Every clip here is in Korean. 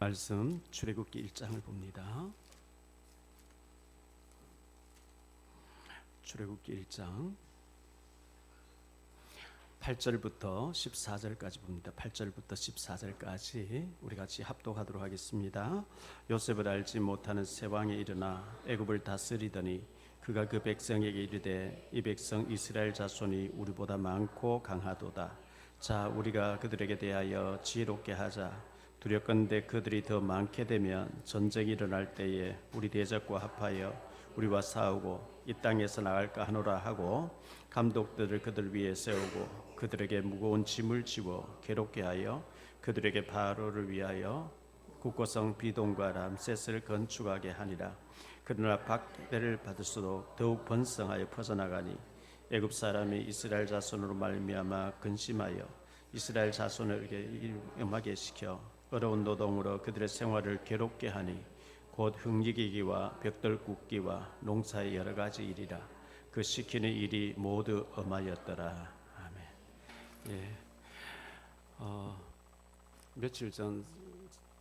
말씀 출애굽기 1장을 봅니다. 출애굽기 1장 8절부터 14절까지 봅니다. 8절부터 14절까지 우리 같이 합독하도록 하겠습니다. 요셉을 알지 못하는 세 왕이 일어나 애굽을 다스리더니 그가 그 백성에게 이르되 이 백성 이스라엘 자손이 우리보다 많고 강하도다. 자, 우리가 그들에게 대하여 지혜롭게 하자. 두렵건대 그들이 더 많게 되면 전쟁이 일어날 때에 우리 대적과 합하여 우리와 싸우고 이 땅에서 나갈까 하노라 하고 감독들을 그들 위에 세우고 그들에게 무거운 짐을 지워 괴롭게 하여 그들에게 바로를 위하여 국고성 비동과 람세스를 건축하게 하니라. 그러나 박대를 받을수록 더욱 번성하여 퍼져나가니 애굽 사람이 이스라엘 자손으로 말미암아 근심하여 이스라엘 자손에게 음하게 시켜 어려운 노동으로 그들의 생활을 괴롭게 하니 곧 흙리기기와 벽돌 굽기와 농사의 여러 가지 일이라. 그 시키는 일이 모두 엄하였더라. 아멘. 예. 며칠 전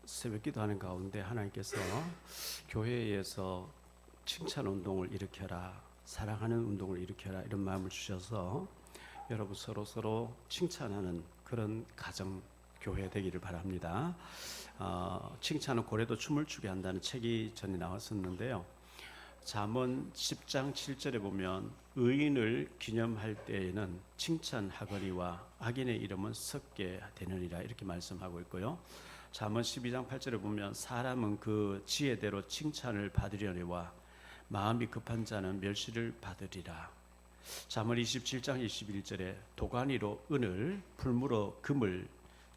새벽기도 하는 가운데 하나님께서 교회에서 칭찬 운동을 일으켜라, 사랑하는 운동을 일으켜라 이런 마음을 주셔서 여러분 서로 칭찬하는 그런 가정 교회 되기를 바랍니다. 칭찬은 고래도 춤을 추게 한다는 책이 전에 나왔었는데요. 잠언 10장 7절에 보면 의인을 기념할 때에는 칭찬하거니와 악인의 이름은 썩게 되느니라 이렇게 말씀하고 있고요. 잠언 12장 8절에 보면 사람은 그 지혜대로 칭찬을 받으려니와 마음이 급한 자는 멸시를 받으리라. 잠언 27장 21절에 도가니로 은을, 풀무로 금을,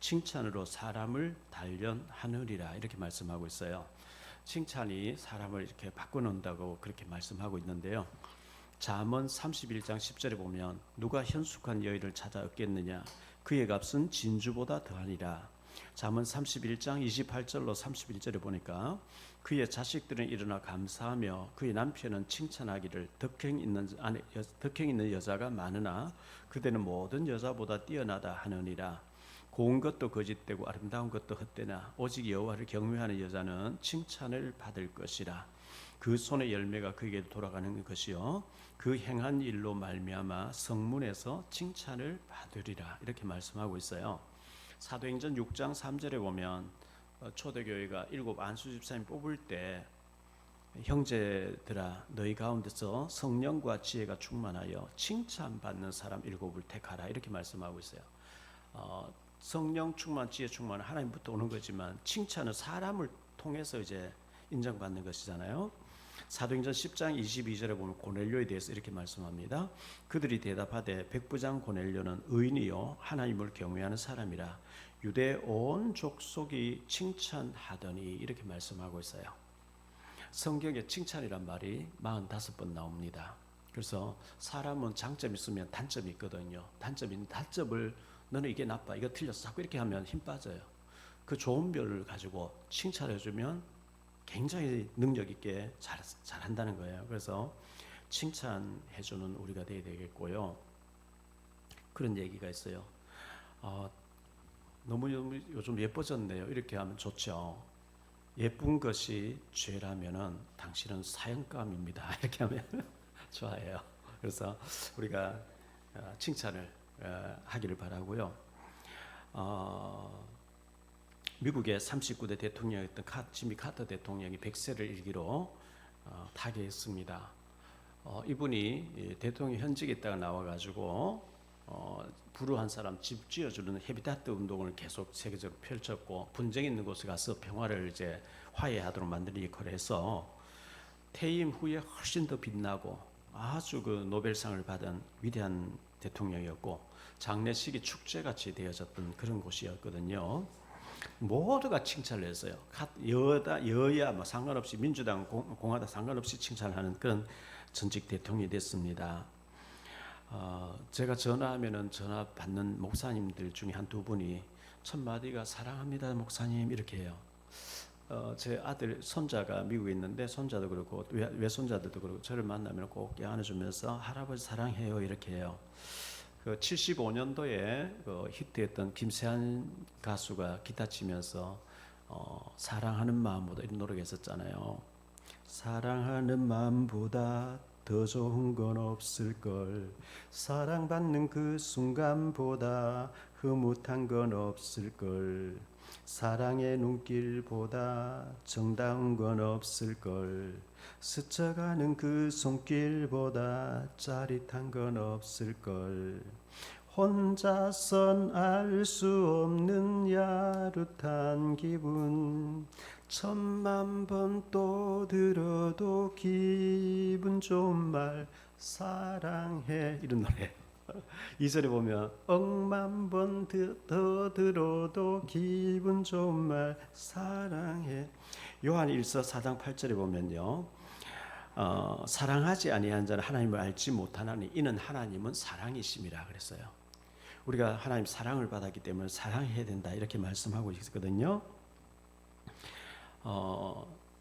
칭찬으로 사람을 단련하느니라 이렇게 말씀하고 있어요. 칭찬이 사람을 이렇게 바꿔놓는다고 그렇게 말씀하고 있는데요. 잠언 31장 10절에 보면 누가 현숙한 여인을 찾아 얻겠느냐, 그의 값은 진주보다 더하니라. 잠언 31장 28절로 31절에 보니까 그의 자식들은 일어나 감사하며 그의 남편은 칭찬하기를 덕행 있는 여자가 많으나 그대는 모든 여자보다 뛰어나다 하느니라. 고운 것도 거짓되고 아름다운 것도 헛되나 오직 여호와를 경외하는 여자는 칭찬을 받을 것이라. 그 손의 열매가 그에게 돌아가는 것이요 그 행한 일로 말미암아 성문에서 칭찬을 받으리라 이렇게 말씀하고 있어요. 사도행전 6장 3절에 보면 초대교회가 7 안수집사님 뽑을 때 형제들아 너희 가운데서 성령과 지혜가 충만하여 칭찬받는 사람 7을 택하라 이렇게 말씀하고 있어요. 성령 충만, 지혜 충만 하나님부터 오는 거지만 칭찬은 사람을 통해서 이제 인정받는 것이잖아요. 사도행전 10장 22절에 보면 고넬료에 대해서 이렇게 말씀합니다. 그들이 대답하되 백부장 고넬료는 의인이요 하나님을 경외하는 사람이라 유대 온 족속이 칭찬하더니 이렇게 말씀하고 있어요. 성경에 칭찬이란 말이 45번 나옵니다. 그래서 사람은 장점이 있으면 단점이 있거든요. 단점을 너는 이게 나빠, 이거 틀렸어 자꾸 이렇게 하면 힘 빠져요. 그 좋은 별을 가지고 칭찬해주면 굉장히 능력 있게 잘한다는 거예요. 그래서 칭찬해주는 우리가 되어야 되겠고요. 그런 얘기가 있어요. 너무 요즘 예뻐졌네요. 이렇게 하면 좋죠. 예쁜 것이 죄라면은 당신은 사형감입니다. 이렇게 하면 좋아해요. 그래서 우리가 칭찬을 하기를 바라고요. 미국의 39대 대통령이었던 지미 카터 대통령이 100세를 일기로 타계했습니다. 이분이 대통령 현직에 있다가 나와가지고 불우한 사람 집 지어주는 헤비타트 운동을 계속 세계적으로 펼쳤고 분쟁 있는 곳에 가서 평화를 이제 화해하도록 만드는 역할을 해서 퇴임 후에 훨씬 더 빛나고 아주 그 노벨상을 받은 위대한 대통령이었고 장례식이 축제같이 되어졌던 그런 곳이었거든요. 모두가 칭찬을 했어요. 여야 뭐 상관없이 민주당 공화당 상관없이 칭찬하는 그런 전직 대통령이 됐습니다. 제가 전화하면은 전화 받는 목사님들 중에 한두 분이 첫 마디가 사랑합니다 목사님 이렇게 해요. 제 아들 손자가 미국에 있는데 손자도 그렇고 외손자들도 그렇고 저를 만나면 꼭 안아주면서 할아버지 사랑해요 이렇게 해요. 그 75년도에 히트했던 김세한 가수가 기타 치면서 사랑하는 마음보다 이런 노래가 있었잖아요. 사랑하는 마음보다 더 좋은 건 없을걸. 사랑받는 그 순간보다 흐뭇한 건 없을걸. 사랑의 눈길보다 정다운 건 없을걸. 스쳐가는 그 손길보다 짜릿한 건 없을걸. 혼자선 알 수 없는 야릇한 기분, 천만 번 또 들어도 기분 좋은 말 사랑해, 이런 노래. 2절에 보면 억만 번 더 들어도 기분 좋은 말 사랑해. 요한 1서 4장 8절에 보면요, 사랑하지 아니한 자는 하나님을 알지 못하나니 이는 하나님은 사랑이심이라 그랬어요. 우리가 하나님 사랑을 받았기 때문에 사랑해야 된다 이렇게 말씀하고 있거든요.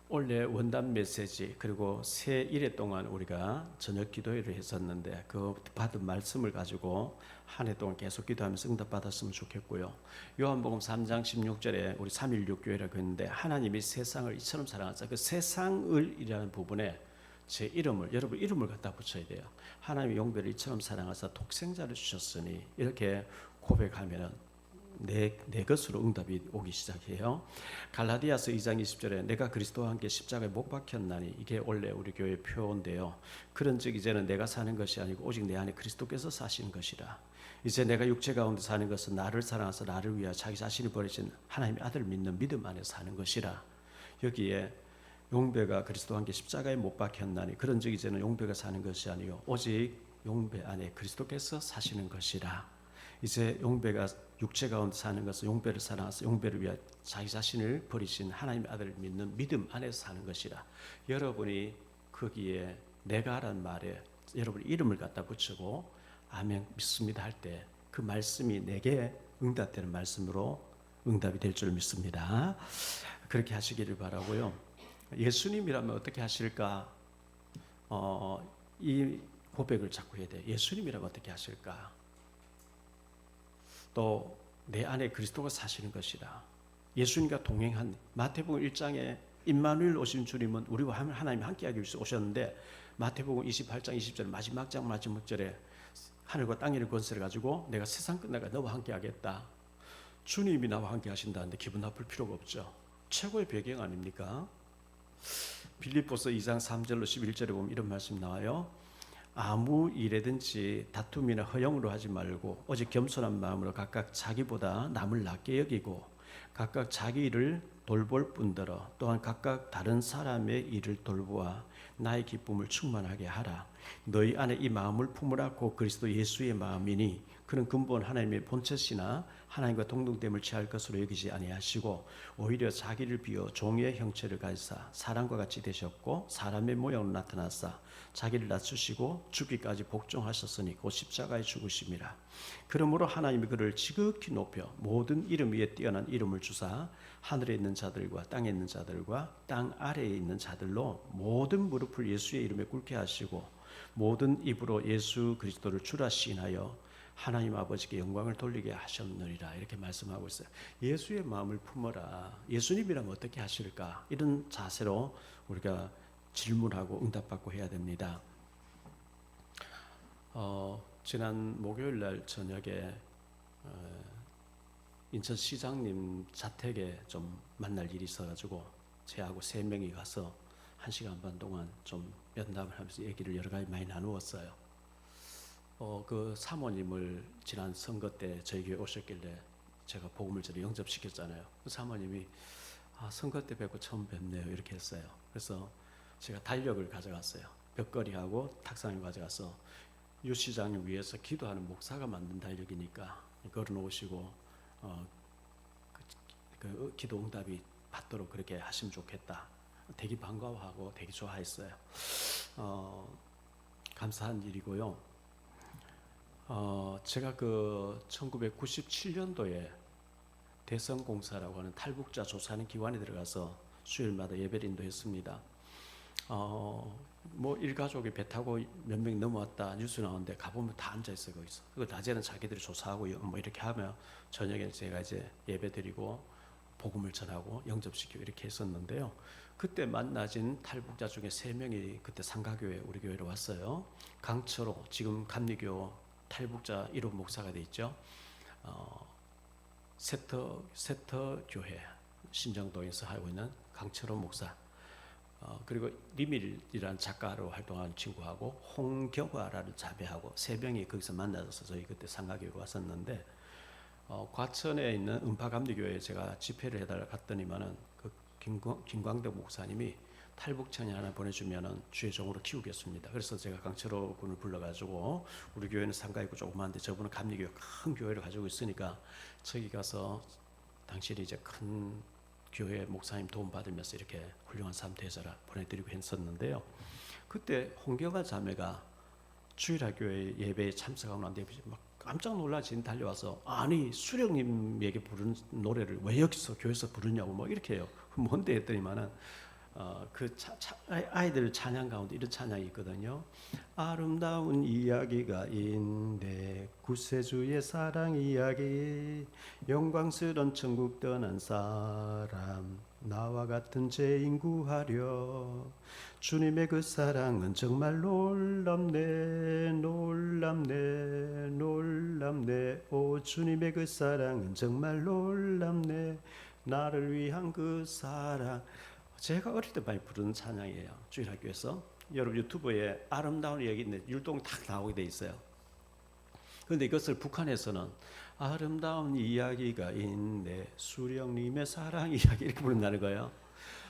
원래 원단 메시지 그리고 새 1회 동안 우리가 저녁 기도회를 했었는데 그 받은 말씀을 가지고 한 해 동안 계속 기도하면서 응답받았으면 좋겠고요. 요한복음 3장 16절에 우리 316교회라고 했는데 하나님이 세상을 이처럼 사랑하사, 그 세상을 이라는 부분에 제 이름을, 여러분 이름을 갖다 붙여야 돼요. 하나님이 용배를 이처럼 사랑하사 독생자를 주셨으니, 이렇게 고백하면은 내 것으로 응답이 오기 시작해요. 갈라디아서 2장 20절에 내가 그리스도와 함께 십자가에 못 박혔나니, 이게 원래 우리 교회 표어인데요. 그런즉 이제는 내가 사는 것이 아니고 오직 내 안에 그리스도께서 사시는 것이라. 이제 내가 육체 가운데 사는 것은 나를 사랑하사 나를 위하여 자기 자신을 버리신 하나님의 아들을 믿는 믿음 안에 사는 것이라. 여기에 용배가 그리스도와 함께 십자가에 못 박혔나니 그런즉 이제는 용배가 사는 것이 아니요 오직 용배 안에 그리스도께서 사시는 것이라. 이제 용배가 육체 가운데 사는 것은 용배를 사랑하사 용배를 위하여 자기 자신을 버리신 하나님의 아들을 믿는 믿음 안에서 사는 것이라. 여러분이 거기에 내가란 말에 여러분 이름을 갖다 붙이고 아멘 믿습니다 할 때 그 말씀이 내게 응답되는 말씀으로 응답이 될 줄 믿습니다. 그렇게 하시기를 바라고요. 예수님이라면 어떻게 하실까? 이 고백을 자꾸 해야 돼. 예수님이라면 어떻게 하실까? 또 내 안에 그리스도가 사시는 것이라. 예수님과 동행한 마태복음 1장에 임마누엘 오신 주님은 우리와 하나님 함께하기 위해서 오셨는데, 마태복음 28장 20절 마지막 장 마지막 절에 하늘과 땅의 권세를 가지고 내가 세상 끝나가 너와 함께하겠다. 주님이 나와 함께 하신다는데 기분 나쁠 필요가 없죠. 최고의 배경 아닙니까? 빌립보서 2장 3절로 11절에 보면 이런 말씀 나와요. 아무 일에든지 다툼이나 허영으로 하지 말고 오직 겸손한 마음으로 각각 자기보다 남을 낮게 여기고 각각 자기 일을 돌볼 뿐더러 또한 각각 다른 사람의 일을 돌보아 나의 기쁨을 충만하게 하라. 너희 안에 이 마음을 품으라. 곧 그리스도 예수의 마음이니 그는 근본 하나님의 본체시나 하나님과 동등됨을 취할 것으로 여기지 아니하시고 오히려 자기를 비워 종의 형체를 가지사 사람과 같이 되셨고 사람의 모양으로 나타나사 자기를 낮추시고 죽기까지 복종하셨으니 곧 십자가에 죽으심이라. 그러므로 하나님이 그를 지극히 높여 모든 이름 위에 뛰어난 이름을 주사 하늘에 있는 자들과 땅에 있는 자들과 땅 아래에 있는 자들로 모든 무릎을 예수의 이름에 꿇게 하시고 모든 입으로 예수 그리스도를 주라 시인하여 하나님 아버지께 영광을 돌리게 하셨느니라. 이렇게 말씀하고 있어요. 예수의 마음을 품어라. 예수님이라면 어떻게 하실까? 이런 자세로 우리가 질문하고 응답받고 해야 됩니다. 지난 목요일 날 저녁에 인천시장님 자택에 좀 만날 일이 있어가지고 저하고 3명이 가서 1시간 반 동안 좀 면담을 하면서 얘기를 여러 가지 많이 나누었어요. 그 사모님을 지난 선거 때 저희 교회 오셨길래 제가 복음을 전해 영접시켰잖아요. 그 사모님이 선거 때 뵙고 처음 뵙네요 이렇게 했어요. 그래서 제가 달력을 가져갔어요. 벽걸이하고 탁상을 가져가서 유 시장님 위해서 기도하는 목사가 만든 달력이니까 걸어놓으시고 그 기도 응답이 받도록 그렇게 하시면 좋겠다. 되게 반가워하고 되게 좋아했어요. 감사한 일이고요. 제가 그 1997년도에 대성공사라고 하는 탈북자 조사하는 기관에 들어가서 수요일마다 예배를 인도했습니다. 뭐 일가족이 배 타고 몇 명 넘어왔다 뉴스 나오는데 가보면 다 앉아있어요 거기서. 그 낮에는 자기들이 조사하고 뭐 이렇게 하면 저녁에 제가 이제 예배 드리고 복음을 전하고 영접시키고 이렇게 했었는데요. 그때 만나진 탈북자 중에 3명이 그때 상가교회 우리 교회로 왔어요. 강철호 지금 감리교 탈북자 1호 목사가 돼 있죠. 세터 교회 신정동에서 하고 있는 강철호 목사, 그리고 리밀이라는 작가로 활동하는 친구하고 홍경화라는 자매하고 3명이 거기서 만나서 저희 그때 상가교회로 왔었는데, 과천에 있는 은파감리교회에 제가 집회를 해달라 갔더니만은 그 김광덕 목사님이 탈북 청년 하나 보내주면은 주의 종으로 키우겠습니다. 그래서 제가 강철호 군을 불러가지고, 우리 교회는 상가 있고 조그만데 저분은 감리교회 큰 교회를 가지고 있으니까 저기 가서 당신이 이제 큰 교회 목사님 도움 받으면서 이렇게 훌륭한 삶 되서라 보내드리고 했었는데요. 그때 홍경아 자매가 주일학교에 예배에 참석하고 난 뒤에 막 깜짝 놀라진 달려와서, 아니 수령님에게 부르는 노래를 왜 여기서 교회에서 부르냐고 뭐 이렇게 해요. 뭔데 했더니만은 아이들 찬양 가운데 이런 찬양이 있거든요. 아름다운 이야기가 있는데 구세주의 사랑 이야기, 영광스런 천국 떠난 사람, 나와 같은 죄인 구하려, 주님의 그 사랑은 정말 놀랍네 놀랍네 놀랍네, 오 주님의 그 사랑은 정말 놀랍네, 나를 위한 그 사랑. 제가 어릴 때 많이 부르는 찬양이에요. 주일학교에서. 여러분 유튜브에 아름다운 이야기인데 율동이 딱 나오게 돼 있어요. 그런데 이것을 북한에서는 아름다운 이야기가 있네, 수령님의 사랑 이야기 이렇게 부른다는 거예요.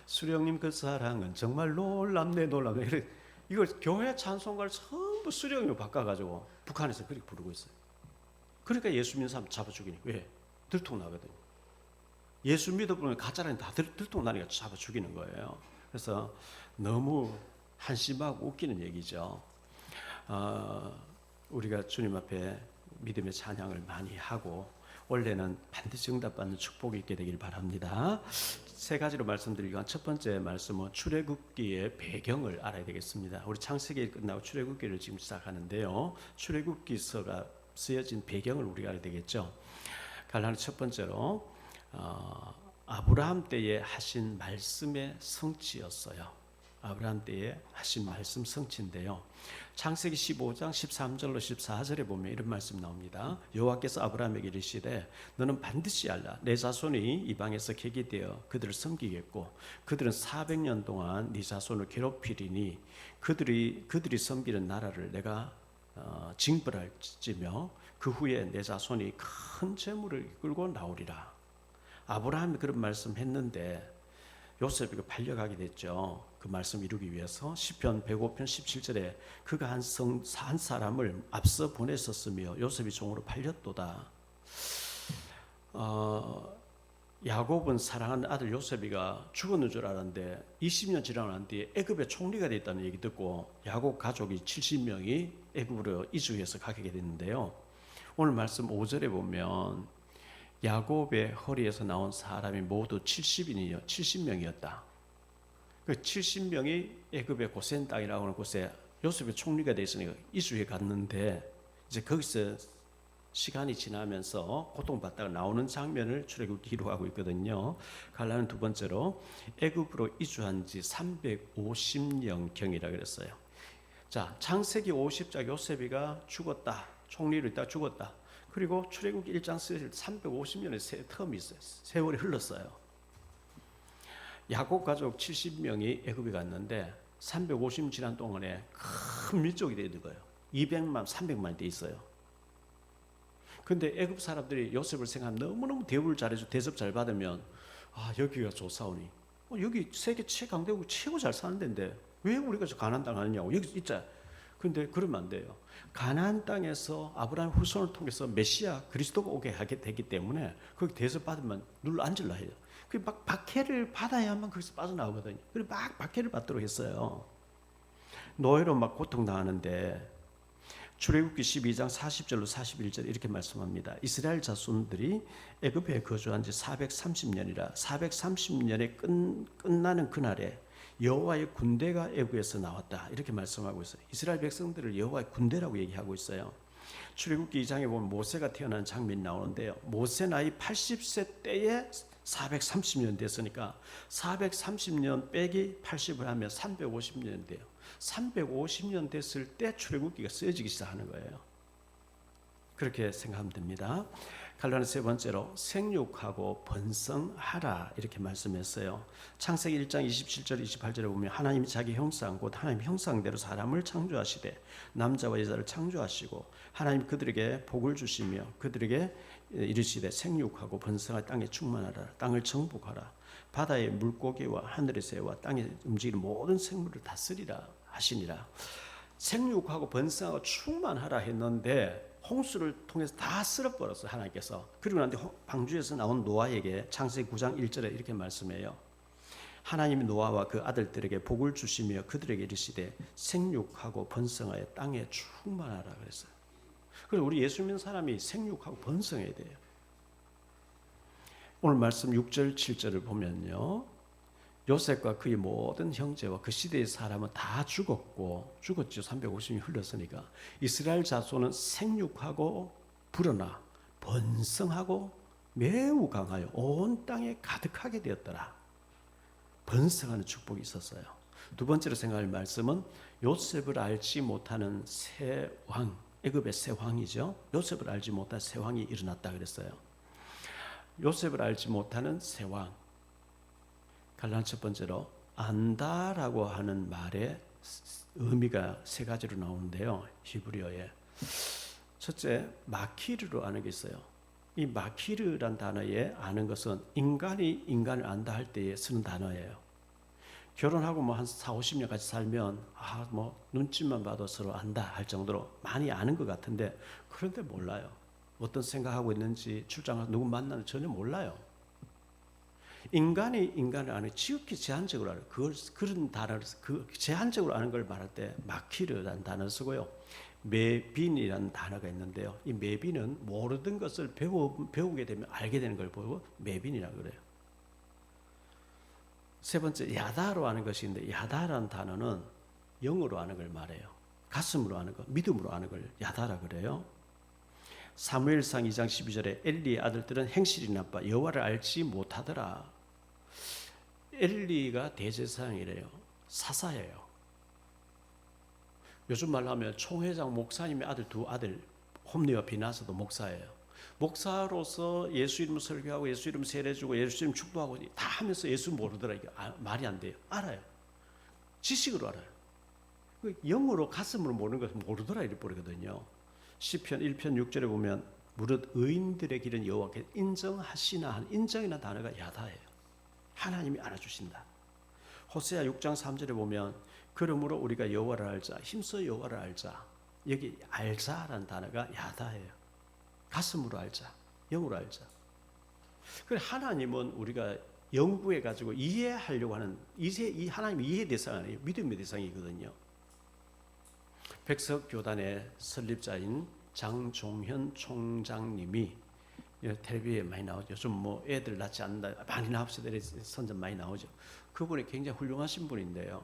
수령님 그 사랑은 정말 놀랍네 놀랍네. 이걸 교회 찬송가를 전부 수령으로 바꿔가지고 북한에서 그렇게 부르고 있어요. 그러니까 예수 믿는 사람 잡아 죽이니. 왜? 들통나거든요. 예수 믿어보면 가짜라니 다 들통나니까 잡아 죽이는 거예요. 그래서 너무 한심하고 웃기는 얘기죠. 우리가 주님 앞에 믿음의 찬양을 많이 하고 원래는 반드시 응답받는 축복이 있게 되길 바랍니다. 3가지로 말씀드리고, 첫 번째 말씀은 출애굽기의 배경을 알아야 되겠습니다. 우리 창세기 끝나고 출애굽기를 지금 시작하는데요. 출애굽기서가 쓰여진 배경을 우리가 알아야 되겠죠. 갈라는 첫 번째로 아브라함 때에 하신 말씀의 성취였어요. 아브라함 때에 하신 말씀 성취인데요. 창세기 15장 13절로 14절에 보면 이런 말씀 나옵니다. 여호와께서 아브라함에게 이르시되 너는 반드시 알라, 내 자손이 이방에서 객이 되어 그들을 섬기겠고 그들은 400년 동안 네 자손을 괴롭히리니 그들이 섬기는 나라를 내가 징벌할지며 그 후에 내 자손이 큰 재물을 이끌고 나오리라. 아브라함이 그런 말씀했는데 요셉이 팔려가게 됐죠. 그 말씀 이루기 위해서 시편 105편 17절에 그가 한 사람을 앞서 보냈었으며 요셉이 종으로 팔렸도다. 야곱은 사랑하는 아들 요셉이가 죽었는 줄 알았는데 20년 지나고 난 뒤에 애굽의 총리가 됐다는 얘기 듣고 야곱 가족이 70명이 애굽으로 이주해서 가게 됐는데요. 오늘 말씀 5절에 보면 야곱의 허리에서 나온 사람이 모두 70명이었다. 그 70명이 애굽의 고센 땅이라고 하는 곳에 요셉의 총리가 되어 있으니까 이주해 갔는데, 이제 거기서 시간이 지나면서 고통받다가 나오는 장면을 출애굽기 기록하고 있거든요. 갈라는 두 번째로 애굽으로 이주한 지 350년경이라 그랬어요. 자, 창세기 50장 요셉이가 죽었다. 총리로 있다가 죽었다. 그리고 출애굽기 1장 350년의 새 텀이 있어요. 세월이 흘렀어요. 야곱 가족 70명이 애굽에 갔는데 350년 지난 동안에 큰 민족이 되는 거예요. 200만, 300만이 돼 있어요. 근데 애굽 사람들이 요셉을 생각하면 너무너무 대우를 잘해주고 대접 잘 받으면, 여기가 좋사오니, 여기 세계 최강대국 최고 잘 사는 데인데 왜 우리가 저 가나안 땅 가느냐고, 여기 있자. 근데 그러면 안 돼요. 가나안 땅에서 아브라함 후손을 통해서 메시아 그리스도가 오게 하게 되기 때문에 거기 대접 받으면 눌러 앉으려 해요. 그 막 박해를 받아야만 거기서 빠져나오거든요. 그리고 막 박해를 받도록 했어요. 노예로 막 고통당하는데 출애굽기 12장 40절로 41절 이렇게 말씀합니다. 이스라엘 자손들이 애굽에 거주한 지 430년이라 430년에 끝나는 그날에 여호와의 군대가 애굽에서 나왔다. 이렇게 말씀하고 있어요. 이스라엘 백성들을 여호와의 군대라고 얘기하고 있어요. 출애굽기 2장에 보면 모세가 태어난 장면이 나오는데요. 모세 나이 80세 때에 430년 됐으니까 430년 빼기 80을 하면 350년 돼요. 350년 됐을 때 출애굽기가 쓰여지기 시작하는 거예요. 그렇게 생각하면 됩니다. 갈라는 세 번째로 생육하고 번성하라 이렇게 말씀했어요. 창세기 1장 27절 28절에 보면 하나님이 자기 형상 곧 하나님 형상대로 사람을 창조하시되 남자와 여자를 창조하시고 하나님 그들에게 복을 주시며 그들에게 이르시되 생육하고 번성하여 땅에 충만하라 땅을 정복하라 바다의 물고기와 하늘의 새와 땅에 움직이는 모든 생물을 다스리라 하시니라. 생육하고 번성하고 충만하라 했는데 홍수를 통해서 다 쓸어버렸어요 하나님께서. 그리고 난 뒤에 방주에서 나온 노아에게 창세기 9장 1절에 이렇게 말씀해요. 하나님이 노아와 그 아들들에게 복을 주시며 그들에게 이르시되 생육하고 번성하여 땅에 충만하라 그랬어요. 그래서 우리 예수 믿는 사람이 생육하고 번성해야 돼요. 오늘 말씀 6절 7절을 보면요, 요셉과 그의 모든 형제와 그 시대의 사람은 다 죽었죠. 350년이 흘렀으니까. 이스라엘 자손은 생육하고 불어나 번성하고 매우 강하여 온 땅에 가득하게 되었더라. 번성하는 축복이 있었어요. 두 번째로 생각할 말씀은 요셉을 알지 못하는 새 왕, 애굽의 새 왕이죠. 요셉을 알지 못한 새 왕이 일어났다 그랬어요. 요셉을 알지 못하는 새 왕. 갈라는 첫 번째로 안다라고 하는 말의 의미가 세 가지로 나오는데요. 히브리어에 첫째 마키르로 아는 게 있어요. 이 마키르란 단어에 아는 것은 인간이 인간을 안다 할 때에 쓰는 단어예요. 결혼하고 뭐 한 4, 50년 같이 살면 뭐 눈짓만 봐도 서로 안다 할 정도로 많이 아는 것 같은데 그런데 몰라요. 어떤 생각하고 있는지 출장가서 누구 만나는지 전혀 몰라요. 인간이 인간을 아는 지극히 제한적으로 알아요. 그런 단어를 제한적으로 아는 걸 말할 때 마키르라는 단어를 쓰고요. 메빈이라는 단어가 있는데요. 이 메빈은 모르던 것을 배우게 되면 알게 되는 걸 보고 메빈이라고 그래요. 세 번째 야다로 아는 것이 있는데 야다라는 단어는 영으로 아는 걸 말해요. 가슴으로 아는 것, 믿음으로 아는 걸 야다라 그래요. 사무엘상 2장 12절에 엘리의 아들들은 행실이 나빠 여호와를 알지 못하더라. 엘리가 대제사장이래요. 사사예요. 요즘 말로 하면 총회장 목사님의 아들 두 아들 홈리와 비나스도 목사예요. 목사로서 예수 이름 설교하고 예수 이름 세례주고 예수 이름 축도하고 다 하면서 예수 모르더라. 이게 말이 안 돼요. 알아요. 지식으로 알아요. 영으로 가슴으로 모르는 것은 모르더라 이래 버리거든요. 시편 1편 6절에 보면 무릇 의인들의 길은 여호와께 인정하시나 하는 인정이라는 단어가 야다예요. 하나님이 알아주신다. 호세아 6장 3절에 보면 그러므로 우리가 여호와를 알자 힘써 여호와를 알자. 여기 알자라는 단어가 야다예요. 가슴으로 알자, 영으로 알자. 그래 하나님은 우리가 연구해 가지고 이해하려고 하는 이 하나님의 이해 대상이 아니에요. 믿음의 대상이거든요. 백석교단의 설립자인 장종현 총장님이 텔레비에 많이 나오죠. 요즘 뭐 애들 낳지 않는다 많이 나옵시다. 선전 많이 나오죠. 그분이 굉장히 훌륭하신 분인데요.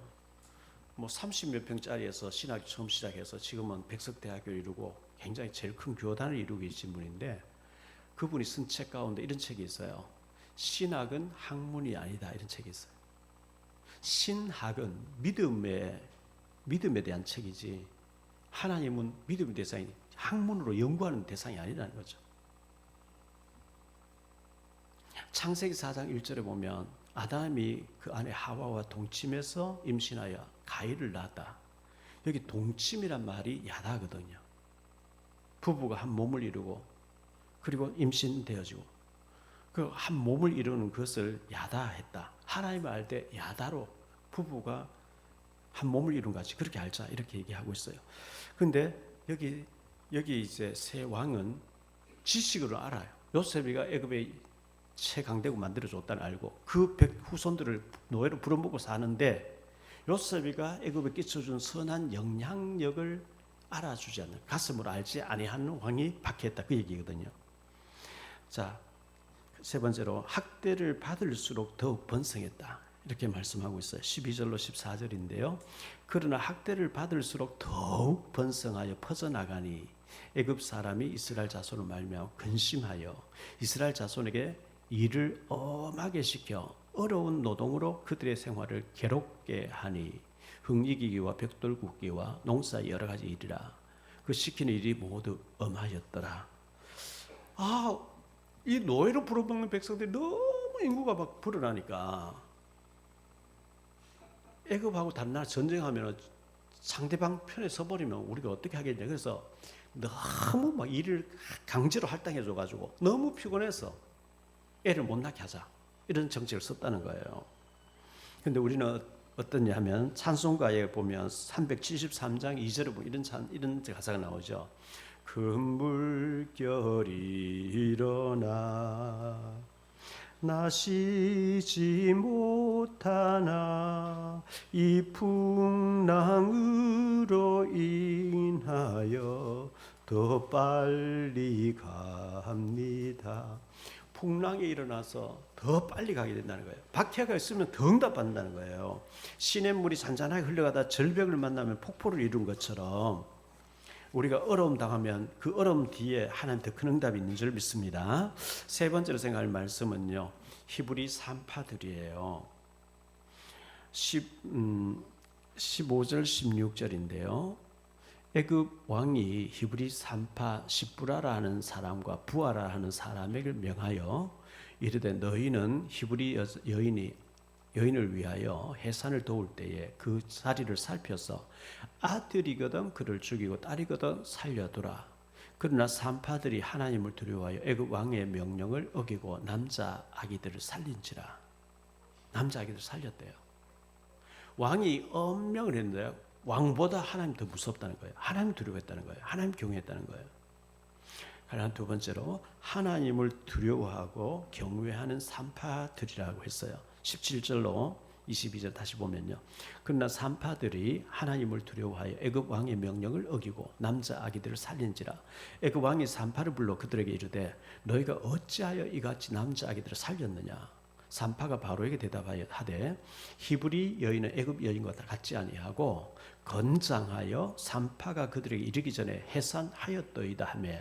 뭐 30몇 평짜리에서 신학 처음 시작해서 지금은 백석대학교를 이루고 굉장히 제일 큰 교단을 이루고 계신 분인데 그분이 쓴 책 가운데 이런 책이 있어요. 신학은 학문이 아니다 이런 책이 있어요. 신학은 믿음에 대한 책이지 하나님은 믿음의 대상이 학문으로 연구하는 대상이 아니라는 거죠. 창세기 4장 1절에 보면 아담이 그 안에 하와와 동침해서 임신하여 가인을 낳았다. 여기 동침이란 말이 야다거든요. 부부가 한 몸을 이루고 그리고 임신되어지고 그 한 몸을 이루는 것을 야다했다. 하나님을 알 때 야다로 부부가 한 몸을 이룬 같이 그렇게 알자 이렇게 얘기하고 있어요. 그런데 여기 이제 새 왕은 지식으로 알아요. 요셉이가 애굽에 최강대국 만들어줬다는 알고 그 후손들을 노예로 부려먹고 사는데 요셉이가 애굽에 끼쳐준 선한 영향력을 알아주지 않는 가슴으로 알지 아니하는 왕이 박해했다 그 얘기거든요. 자, 세 번째로 학대를 받을수록 더욱 번성했다 이렇게 말씀하고 있어요. 12절로 14절인데요. 그러나 학대를 받을수록 더욱 번성하여 퍼져나가니 애굽 사람이 이스라엘 자손을 말미암아 근심하여 이스라엘 자손에게 일을 엄하게 시켜 어려운 노동으로 그들의 생활을 괴롭게 하니 흥이기기와 벽돌 굽기와 농사 여러 가지 일이라. 그 시키는 일이 모두 엄하였더라. 이 노예로 부려먹는 백성들이 너무 인구가 막 불어나니까 애굽하고 다른 나라 전쟁하면 상대방 편에 서버리면 우리가 어떻게 하겠냐. 그래서 너무 막 일을 강제로 할당해줘가지고 너무 피곤해서 애를 못 낳게 하자, 이런 정책을 썼다는 거예요. 근데 우리는 어떠냐 하면 찬송가에 보면 373장 2절에 보면 이런 가사가 나오죠. 큰 물결이 일어나 나 쉬지 못하나 이 풍랑으로 인하여 더 빨리 갑니다. 풍랑이 일어나서 더 빨리 가게 된다는 거예요. 박해가 있으면 더 응답받는다는 거예요. 시냇물이 잔잔하게 흘러가다 절벽을 만나면 폭포를 이룬 것처럼 우리가 어려움 당하면 그 어려움 뒤에 하나님 더 큰 응답이 있는 줄 믿습니다. 세 번째로 생각할 말씀은요, 히브리 산파들이에요. 15절 16절인데요. 애굽 왕이 히브리 산파 시브라라 하는 사람과 부하라 하는 사람에게 명하여 이르되 너희는 히브리 여인을 위하여 해산을 도울 때에 그 자리를 살펴서 아들이거든 그를 죽이고 딸이거든 살려두라. 그러나 산파들이 하나님을 두려워하여 애굽 왕의 명령을 어기고 남자 아기들을 살린지라. 남자 아기들을 살렸대요. 왕이 엄명을 했는데요, 왕보다 하나님 더 무섭다는 거예요. 하나님 두려워했다는 거예요. 하나님 경외했다는 거예요. 하나 두 번째로 하나님을 두려워하고 경외하는 산파들이라고 했어요. 17절로 22절 다시 보면요. 그러나 산파들이 하나님을 두려워하여 애굽 왕의 명령을 어기고 남자 아기들을 살린지라. 애굽 왕이 산파를 불러 그들에게 이르되 너희가 어찌하여 이같이 남자 아기들을 살렸느냐. 산파가 바로에게 대답하여 하되 히브리 여인은 애굽 여인과 같지 아니하고 건장하여 산파가 그들에게 이르기 전에 해산하였더이다 하며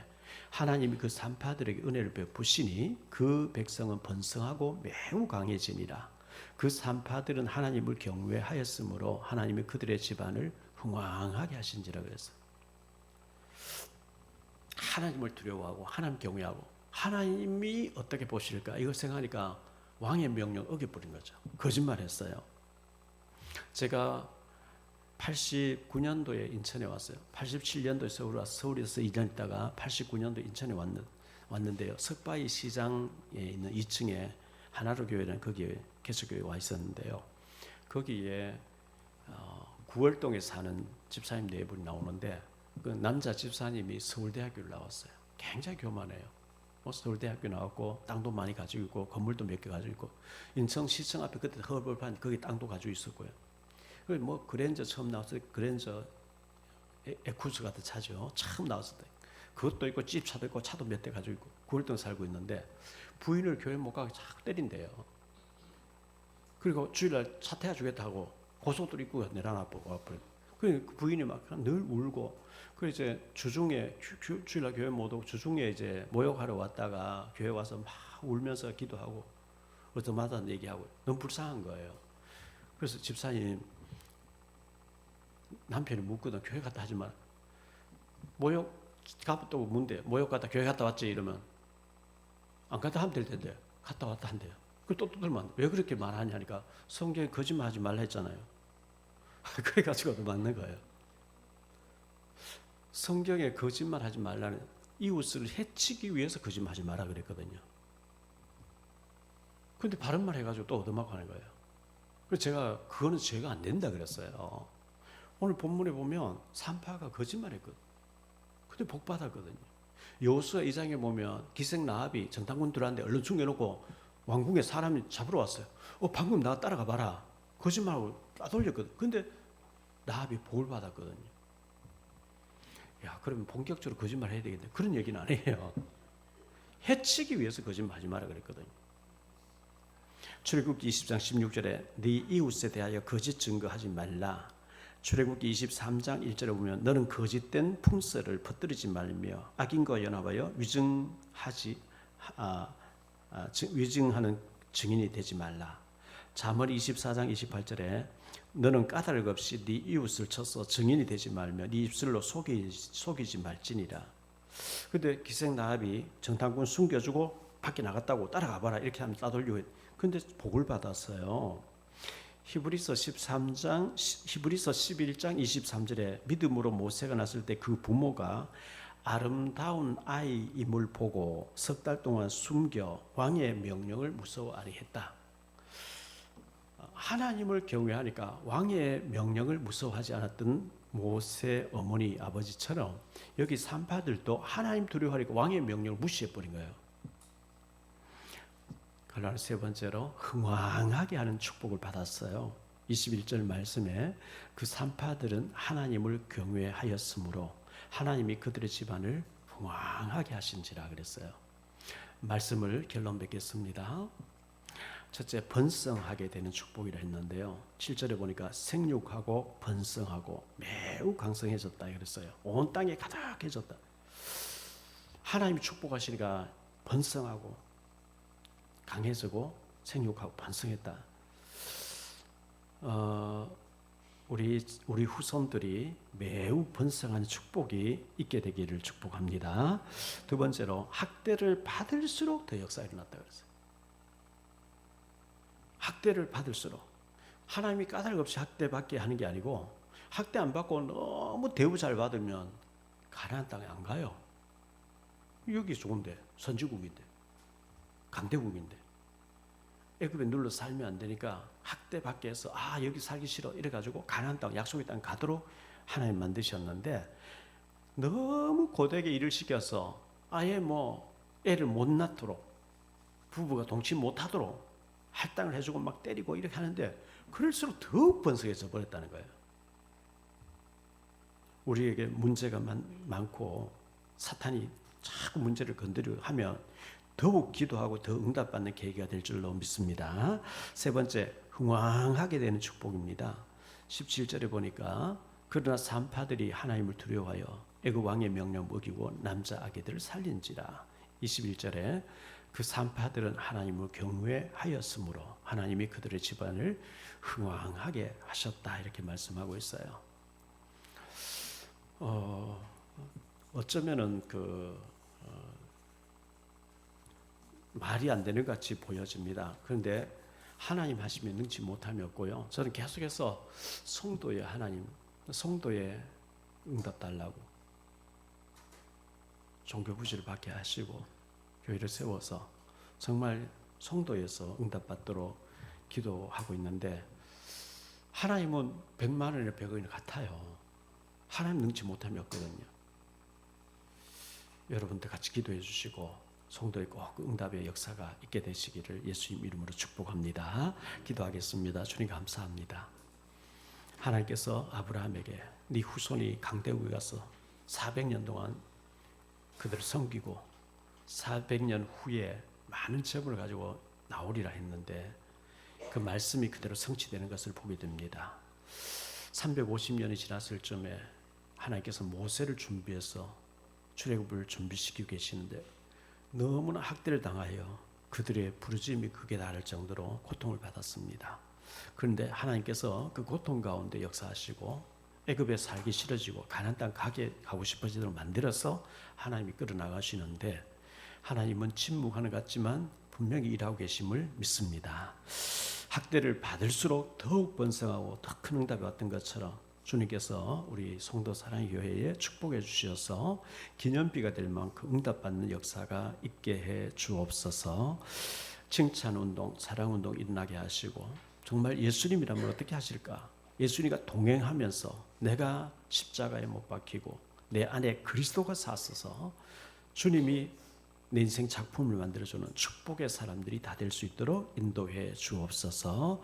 하나님이 그 산파들에게 은혜를 베푸시니 그 백성은 번성하고 매우 강해지니라. 그 산파들은 하나님을 경외하였으므로 하나님이 그들의 집안을 흥왕하게 하신지라 그랬어요. 하나님을 두려워하고 하나님 경외하고 하나님이 어떻게 보실까 이걸 생각하니까 왕의 명령 어겨버린 거죠. 거짓말했어요. 제가 89년도에 인천에 왔어요. 87년도에 서울에서 2년 있다가 89년도 인천에 왔는데요. 석바위 시장에 있는 2층에 하나로 교회라는 거기에 개척교회 와 있었는데요. 거기에 구월동에 사는 집사님 네 분이 나오는데 그 남자 집사님이 서울대학교를 나왔어요. 굉장히 교만해요. 서울대학교 나왔고 땅도 많이 가지고 있고 건물도 몇 개 가지고 있고 인천시청 앞에 그때 허벌판 거기 땅도 가지고 있었고요. 뭐 그랜저 처음 나왔을 때 그랜저 에쿠스 같은 차죠. 처음 나왔을 때 그것도 있고 집차도 있고 차도 몇 대 가지고 있고 구월동 살고 있는데 부인을 교회 못 가게 자꾸 때린대요. 그리고 주일날 사퇴해 주겠다고 고속도로 입구에 내려놔보고 와버려. 그 부인이 막 늘 울고. 그 이제 주중에 주일날 교회 못 오고 주중에 이제 모욕하러 왔다가 교회 와서 막 울면서 기도하고 어쩌마다 얘기하고 너무 불쌍한 거예요. 그래서 집사님 남편이 묻거든. 교회 갔다 하지 마. 모욕 갔다 문대 모욕 갔다 교회 갔다 왔지 이러면 안 갔다 하면 될 텐데 갔다 왔다 한대요. 또 들면 왜 그렇게 말하냐니까 성경에 거짓말하지 말라 했잖아요. 그래가지고 맞는 거예요. 성경에 거짓말하지 말라는 이웃을 해치기 위해서 거짓말하지 마라 그랬거든요. 근데 바른 말 해가지고 또 얻어맞고 하는 거예요. 그래서 제가 그거는 죄가 안 된다 그랬어요. 오늘 본문에 보면 산파가 거짓말했거든. 근데 복 받았거든요. 여호수아 2장에 보면 기생 라합이 정탐꾼 들어왔는데 얼른 숨겨놓고 왕궁에 사람이 잡으러 왔어요. 방금 나 따라가 봐라. 거짓말하고 따돌렸거든. 근데 라합이 복을 받았거든요. 야, 그러면 본격적으로 거짓말 해야 되겠네. 그런 얘기는 안 해요. 해치기 위해서 거짓말하지 마라 그랬거든요. 출애굽기 20장 16절에 네 이웃에 대하여 거짓 증거하지 말라. 출애굽기 23장 1절에 보면 너는 거짓된 풍설을 퍼뜨리지 말며 악인과 연합하여 위증하지 위증하는 증인이 되지 말라. 잠언 24장 28절에 너는 까닭 없이 네 이웃을 쳐서 증인이 되지 말며 네 입술로 속이지 말지니라. 근데 기생나합이 정탐꾼 숨겨주고 밖에 나갔다고 따라가 봐라 이렇게 하면 따돌리고, 근데 복을 받았어요. 히브리서 11장 23절에 믿음으로 모세가 났을 때 그 부모가 아름다운 아이임을 보고 석 달 동안 숨겨 왕의 명령을 무서워하리 했다. 하나님을 경외하니까 왕의 명령을 무서워하지 않았던 모세 어머니 아버지처럼 여기 산파들도 하나님 두려워하니까 왕의 명령을 무시해버린 거예요. 그러나 세 번째로 흥왕하게 하는 축복을 받았어요. 21절 말씀에 그 산파들은 하나님을 경외하였으므로 하나님이 그들의 집안을 흥왕하게 하신지라 그랬어요. 말씀을 결론 맺겠습니다. 첫째, 번성하게 되는 축복이라 했는데요. 7절에 보니까 생육하고 번성하고 매우 강성해졌다 그랬어요. 온 땅에 가득해졌다. 하나님이 축복하시니까 번성하고 강해지고 생육하고 번성했다. 우리 후손들이 매우 번성한 축복이 있게 되기를 축복합니다. 두 번째로 학대를 받을수록 더 역사가 일어났다 그랬어요. 학대를 받을수록 하나님이 까닭 없이 학대받게 하는 게 아니고 학대 안 받고 너무 대우 잘 받으면 가나안 땅에 안 가요. 여기 좋은데 선지국인데 강대국인데 애굽에 눌러 살면 안 되니까 학대받게 해서 여기 살기 싫어 이래가지고 가나안 땅 약속의 땅 가도록 하나님 만드셨는데 너무 고되게 일을 시켜서 아예 애를 못 낳도록 부부가 동치 못하도록 할당을 해주고 막 때리고 이렇게 하는데 그럴수록 더욱 번성해져 버렸다는 거예요. 우리에게 문제가 많고 사탄이 자꾸 문제를 건드려 하면 더욱 기도하고 더 응답받는 계기가 될 줄로 믿습니다. 세 번째, 흥왕하게 되는 축복입니다. 17절에 보니까 그러나 산파들이 하나님을 두려워하여 애굽 왕의 명령 먹이고 남자 아기들을 살린지라. 21절에 그 산파들은 하나님을 경외하였으므로 하나님이 그들의 집안을 흥왕하게 하셨다 이렇게 말씀하고 있어요. 어쩌면은 말이 안 되는 것 같이 보여집니다. 그런데 하나님 하시면 능치 못함이 없고요. 저는 계속해서 성도의 하나님, 성도의 응답 달라고 종교 부지를 받게 하시고 교회를 세워서 정말 성도에서 응답받도록 기도하고 있는데 하나님은 100만 원이나 100원이나 같아요. 하나님 능치 못함이 없거든요. 여러분들 같이 기도해 주시고 성도의 꼭 응답의 역사가 있게 되시기를 예수님 이름으로 축복합니다. 기도하겠습니다. 주님 감사합니다. 하나님께서 아브라함에게 네 후손이 강대국에 가서 400년 동안 그들을 섬기고 400년 후에 많은 재물을 가지고 나오리라 했는데 그 말씀이 그대로 성취되는 것을 보게 됩니다. 350년이 지났을 쯤에 하나님께서 모세를 준비해서 출애굽을 준비시키고 계시는데 너무나 학대를 당하여 그들의 부르짖음이 크게 나를 정도로 고통을 받았습니다. 그런데 하나님께서 그 고통 가운데 역사하시고 애굽에 살기 싫어지고 가나안 땅 가고 싶어지도록 만들어서 하나님이 끌어나가시는데 하나님은 침묵하는 것 같지만 분명히 일하고 계심을 믿습니다. 학대를 받을수록 더욱 번성하고 더 큰 응답이 왔던 것처럼 주님께서 우리 성도 사랑의 교회에 축복해 주셔서 기념비가 될 만큼 응답받는 역사가 있게 해 주옵소서. 칭찬운동, 사랑운동 일어나게 하시고 정말 예수님이라면 어떻게 하실까? 예수님과 동행하면서 내가 십자가에 못 박히고 내 안에 그리스도가 사셔서 주님이 내 인생 작품을 만들어주는 축복의 사람들이 다 될 수 있도록 인도해 주옵소서.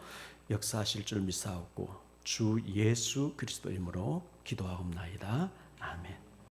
역사하실 줄 믿사옵고 주 예수 그리스도 이름으로 기도하옵나이다. 아멘.